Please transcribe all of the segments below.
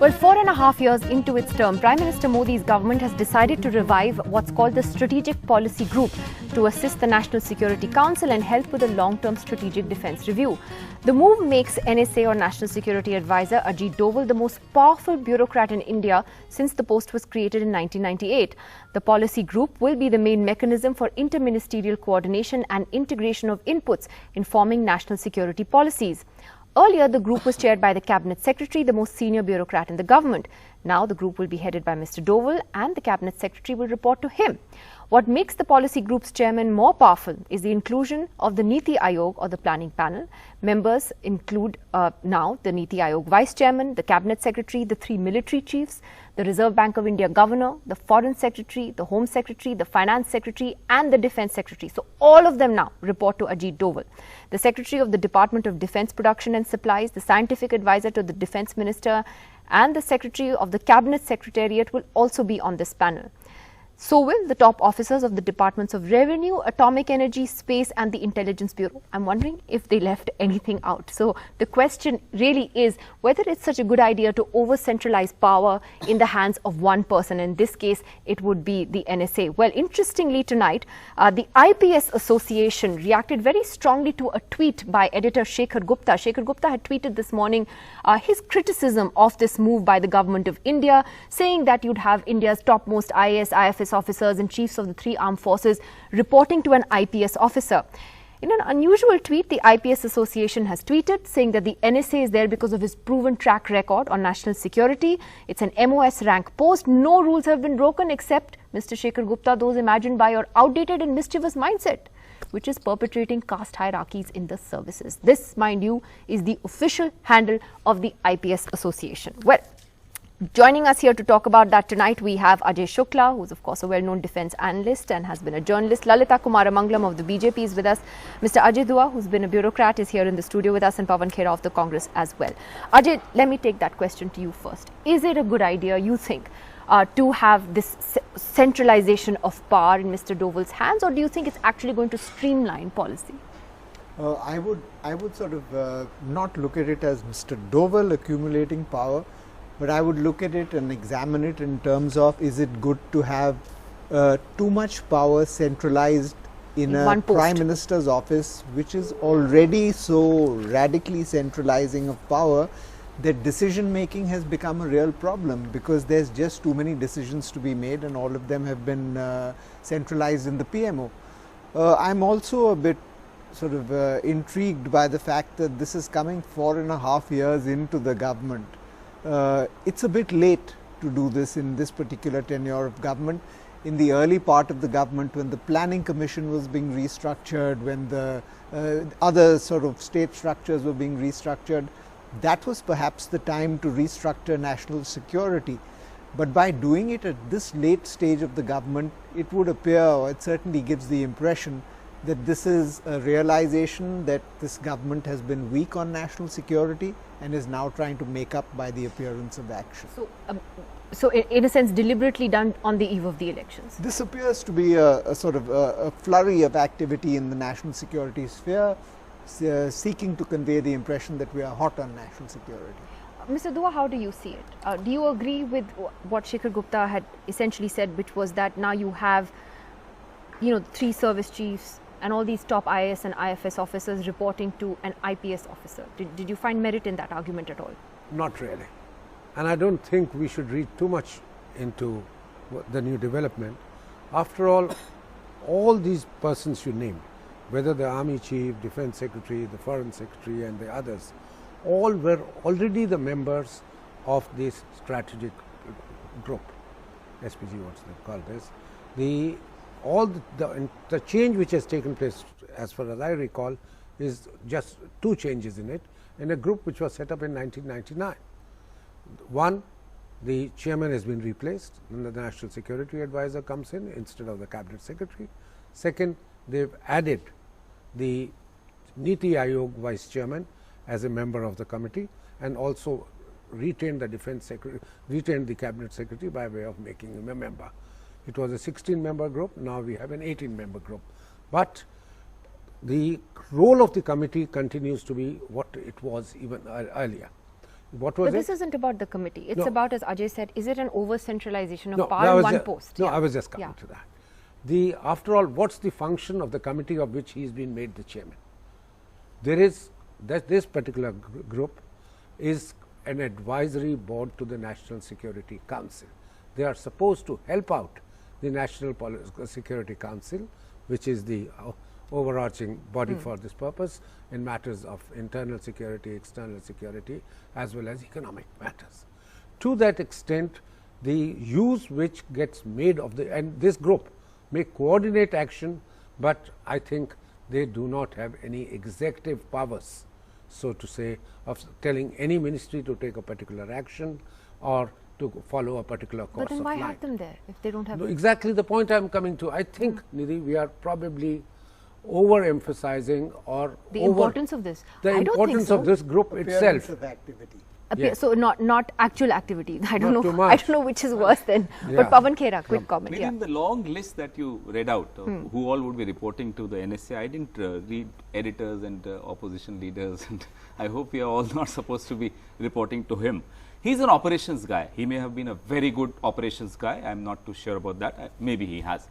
Well, 4.5 years into its term, Prime Minister Modi's government has decided to revive what's called the Strategic Policy Group to assist the National Security Council and help with a long-term strategic defence review. The move makes NSA or National Security Advisor Ajit Doval the most powerful bureaucrat in India since the post was created in 1998. The policy group will be the main mechanism for interministerial coordination and integration of inputs in forming national security policies. Earlier, the group was chaired by the Cabinet Secretary, the most senior bureaucrat in the government. Now, the group will be headed by Mr. Doval and the Cabinet Secretary will report to him. What makes the policy group's chairman more powerful is the inclusion of the Niti Aayog or the planning panel. Members include now the Niti Aayog vice chairman, the Cabinet Secretary, the 3 military chiefs, the Reserve Bank of India governor, the foreign secretary, the home secretary, the finance secretary and the defence secretary. So all of them now report to Ajit Doval. The secretary of the Department of Defence Production and Supplies, the scientific advisor to the defence minister and the secretary of the Cabinet Secretariat will also be on this panel. So will the top officers of the Departments of Revenue, Atomic Energy, Space and the Intelligence Bureau. I'm wondering if they left anything out. So the question really is whether it's such a good idea to over-centralize power in the hands of one person. In this case, it would be the NSA. Well, interestingly tonight, the IPS Association reacted very strongly to a tweet by editor Shekar Gupta. Shekar Gupta had tweeted this morning his criticism of this move by the government of India, saying that you'd have India's topmost IAS, IFS officers and chiefs of the 3 armed forces reporting to an IPS officer. In an unusual tweet, the IPS Association has tweeted saying that the NSA is there because of his proven track record on national security. It's an MOS rank post. No rules have been broken except, Mr. Shekar Gupta, those imagined by your outdated and mischievous mindset, which is perpetrating caste hierarchies in the services. This, mind you, is the official handle of the IPS Association. Well, joining us here to talk about that tonight, we have Ajay Shukla, who is of course a well-known defence analyst and has been a journalist. Lalita Kumaramangalam of the BJP is with us. Mr. Ajay Dua, who's been a bureaucrat, is here in the studio with us, and Pawan Khera of the Congress as well. Ajay, let me take that question to you first. Is it a good idea, you think, to have this centralization of power in Mr. Doval's hands, or do you think it's actually going to streamline policy? I would sort of not look at it as Mr. Doval accumulating power, but I would look at it and examine it in terms of, is it good to have too much power centralized in a Prime Minister's office, which is already so radically centralizing of power that decision making has become a real problem, because there's just too many decisions to be made and all of them have been centralized in the PMO. I'm also a bit sort of intrigued by the fact that this is coming 4.5 years into the government. It's a bit late to do this in this particular tenure of government. In the early part of the government, when the Planning Commission was being restructured, when the other sort of state structures were being restructured, that was perhaps the time to restructure national security. But by doing it at this late stage of the government, it would appear, or it certainly gives the impression, that this is a realization that this government has been weak on national security and is now trying to make up by the appearance of action. So in a sense, deliberately done on the eve of the elections? This appears to be a sort of a flurry of activity in the national security sphere, seeking to convey the impression that we are hot on national security. Mr. Dua, how do you see it? Do you agree with what Shekar Gupta had essentially said, which was that now you have, 3 service chiefs and all these top IAS and IFS officers reporting to an IPS officer? Did you find merit in that argument at all? Not really. And I don't think we should read too much into the new development. After all these persons you named, whether the Army Chief, Defence Secretary, the Foreign Secretary and the others, all were already the members of this strategic group, SPG what's they call this. The change which has taken place, as far as I recall, is just 2 changes in it, in a group which was set up in 1999. One, the chairman has been replaced, and the National Security Advisor comes in instead of the Cabinet Secretary. Second, they've added the Niti Aayog vice chairman as a member of the committee, and also retained the defence secretary, retained the Cabinet Secretary by way of making him a member. It was a 16-member group, now we have an 18-member group. But the role of the committee continues to be what it was even earlier. What was But this it? isn't about the committee. It's No. about, as Ajay said, is it an over-centralization of No, power that in was one ju- post? No, Yeah. I was just coming Yeah. to that. After all, what's the function of the committee of which he has been made the chairman? There is that this particular group is an advisory board to the National Security Council. They are supposed to help out the National Security Council, which is the overarching body for this purpose in matters of internal security, external security, as well as economic matters. To that extent, the use which gets made of and this group may coordinate action, but I think they do not have any executive powers, so to say, of telling any ministry to take a particular action or to follow a particular course But then of why line. have them there if they don't have? No, exactly the point I am coming to. I think, Nidhi, we are probably overemphasizing or The importance of this. the I don't think importance so. of this group Appearance itself. of activity. Yes. So not actual activity. I don't Not know. too I much. don't know which is worse then. Yeah. But Pawan Khera, quick comment. Maybe Yeah. in the long list that you read out, who all would be reporting to the NSA, I didn't read editors and opposition leaders, and I hope we are all not supposed to be reporting to him. He's an operations guy. He may have been a very good operations guy. I'm not too sure about that. Maybe he has.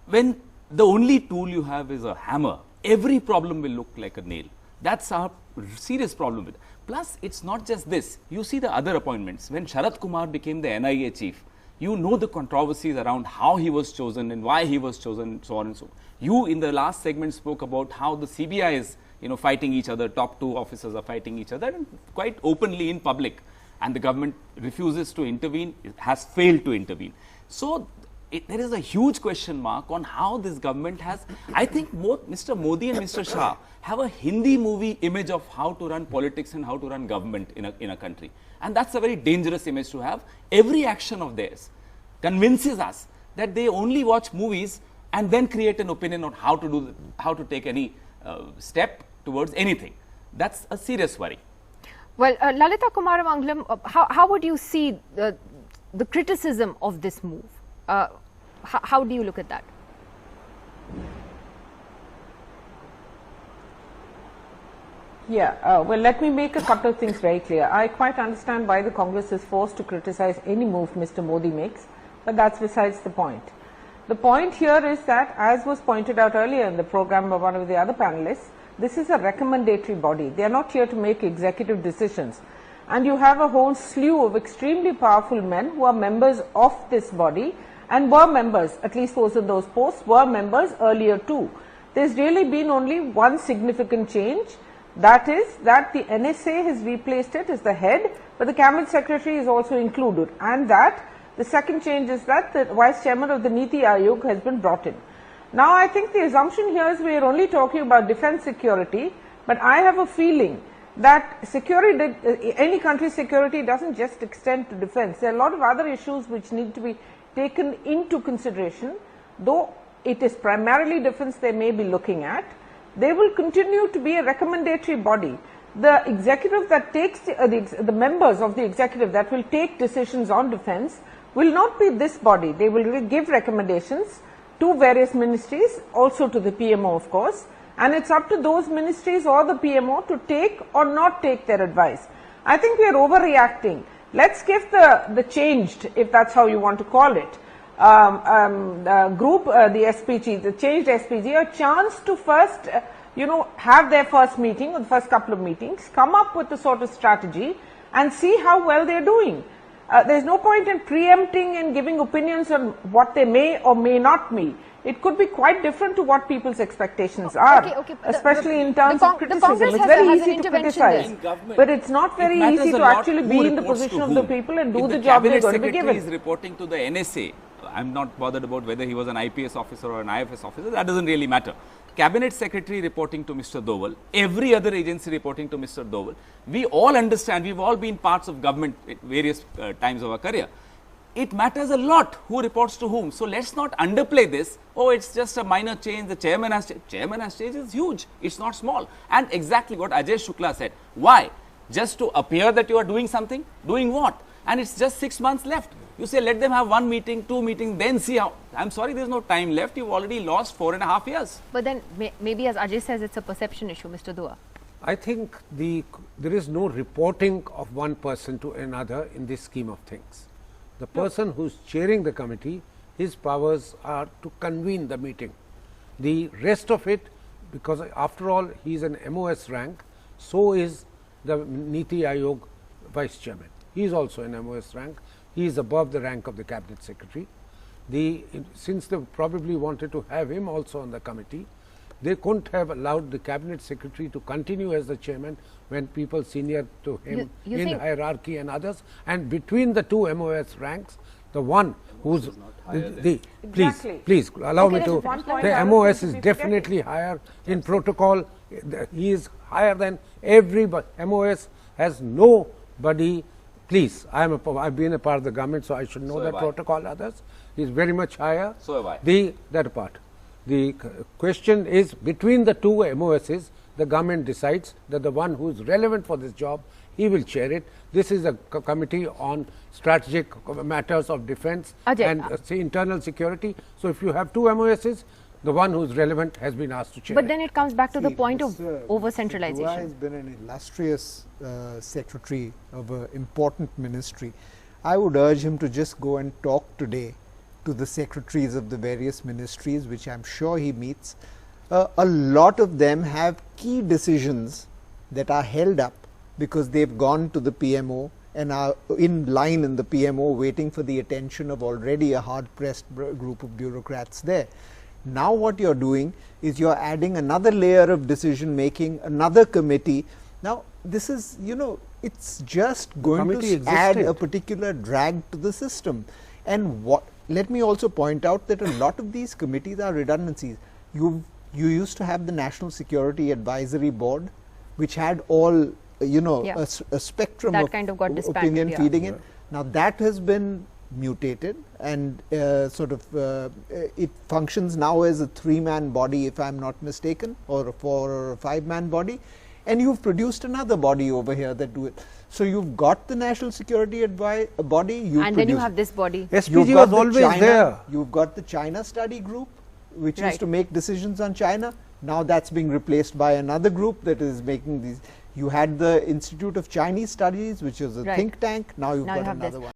When the only tool you have is a hammer, every problem will look like a nail. That's our serious problem with it. Plus, it's not just this. You see the other appointments. When Sharad Kumar became the NIA chief, you know the controversies around how he was chosen and why he was chosen, so on and so on. You, in the last segment, spoke about how the CBI is, fighting each other. Top two officers are fighting each other, and quite openly in public. And the government refuses to intervene, has failed to intervene. So there is a huge question mark on how this government has. I think both Mr. Modi and Mr. Shah have a Hindi movie image of how to run politics and how to run government in a country. And that's a very dangerous image to have. Every action of theirs convinces us that they only watch movies and then create an opinion on how to take any step towards anything. That's a serious worry. Well, Lalita Kumaramangalam, how would you see the criticism of this move? How do you look at that? Yeah, well, let me make a couple of things very clear. I quite understand why the Congress is forced to criticize any move Mr. Modi makes, but that's besides the point. The point here is that, as was pointed out earlier in the program by one of the other panelists, this is a recommendatory body. They are not here to make executive decisions. And you have a whole slew of extremely powerful men who are members of this body and were members, at least those in those posts, were members earlier too. There's really been only one significant change. That is that the NSA has replaced it as the head, but the cabinet secretary is also included, and that the second change is that the vice chairman of the Niti Aayog has been brought in. Now, I think the assumption here is we are only talking about defense security, but I have a feeling that security, any country's security doesn't just extend to defense. There are a lot of other issues which need to be taken into consideration. Though it is primarily defense they may be looking at, they will continue to be a recommendatory body. The executive that takes the members of the executive that will take decisions on defense will not be this body. They will give recommendations to various ministries, also to the PMO of course, and it's up to those ministries or the PMO to take or not take their advice. I think we are overreacting. Let's give the changed, if that's how you want to call it, group, the SPG, the changed SPG, a chance to first, have their first meeting or the first couple of meetings, come up with a sort of strategy and see how well they're doing. There's no point in preempting and giving opinions on what they may or may not be. It could be quite different to what people's expectations are, especially in terms of criticism. It's very easy to criticize, but it's not very easy to actually be in the position of the people and do the job they're going to be given. If the cabinet secretary is reporting to the NSA, I'm not bothered about whether he was an IPS officer or an IFS officer, that doesn't really matter. Cabinet secretary reporting to Mr. Doval, every other agency reporting to Mr. Doval. We all understand, we've all been parts of government at various times of our career. It matters a lot who reports to whom. So let's not underplay this. Oh, it's just a minor change. The chairman has changed. Chairman has changed is huge. It's not small. And exactly what Ajay Shukla said. Why? Just to appear that you are doing something? Doing what? And it's just 6 months left. You say, let them have 1 meeting, 2 meetings, then see how. I'm sorry, there's no time left. You've already lost 4.5 years. But then maybe, as Ajay says, it's a perception issue, Mr. Dua. I think there is no reporting of one person to another in this scheme of things. The person who is chairing the committee, his powers are to convene the meeting. The rest of it, because after all he is an MOS rank, so is the Niti Aayog vice chairman. He is also an MOS rank. He is above the rank of the cabinet secretary. Since they probably wanted to have him also on the committee, they couldn't have allowed the cabinet secretary to continue as the chairman when people senior to him You in think hierarchy and others, and between the two MOS ranks, the one who's Exactly. please allow Okay, me to, there's one point the I MOS would is be definitely higher in protocol. He is higher than everybody. MOS has nobody. Please, I've been a part of the government, so I should know So that have I. protocol. Others is very much higher. So have I. That part. The question is, between the two MOSs, the government decides that the one who is relevant for this job, he will chair it. This is a committee on strategic matters of defense Ajay, and internal security. So if you have two MOSs, the one who is relevant has been asked to chair But it. then it comes back to the See, point of Mr. over Mr. Dua centralization. has been an illustrious secretary of an important ministry. I would urge him to just go and talk today to the secretaries of the various ministries, which I am sure he meets. A lot of them have key decisions that are held up because they have gone to the PMO and are in line in the PMO waiting for the attention of already a hard-pressed group of bureaucrats there. Now what you are doing is you are adding another layer of decision making, another committee. Now this is, it's just going committee to add existed. a particular drag to the system. And let me also point out that a lot of these committees are redundancies. You used to have the National Security Advisory Board, which had all Yeah. a spectrum That of kind of got disbanded, opinion yeah. feeding in. Now that has been mutated and it functions now as a 3-man body, if I am not mistaken, or a 4 or a 5-man body, and you've produced another body over here that do it. So you've got the National Security body, And then you have this body. You've SPG got was the always China, there. You've got the China study group, which Right. used to make decisions on China. Now that's being replaced by another group that is making these. You had the Institute of Chinese Studies, which is a Right. think tank. Now you've Now you got have this. another one.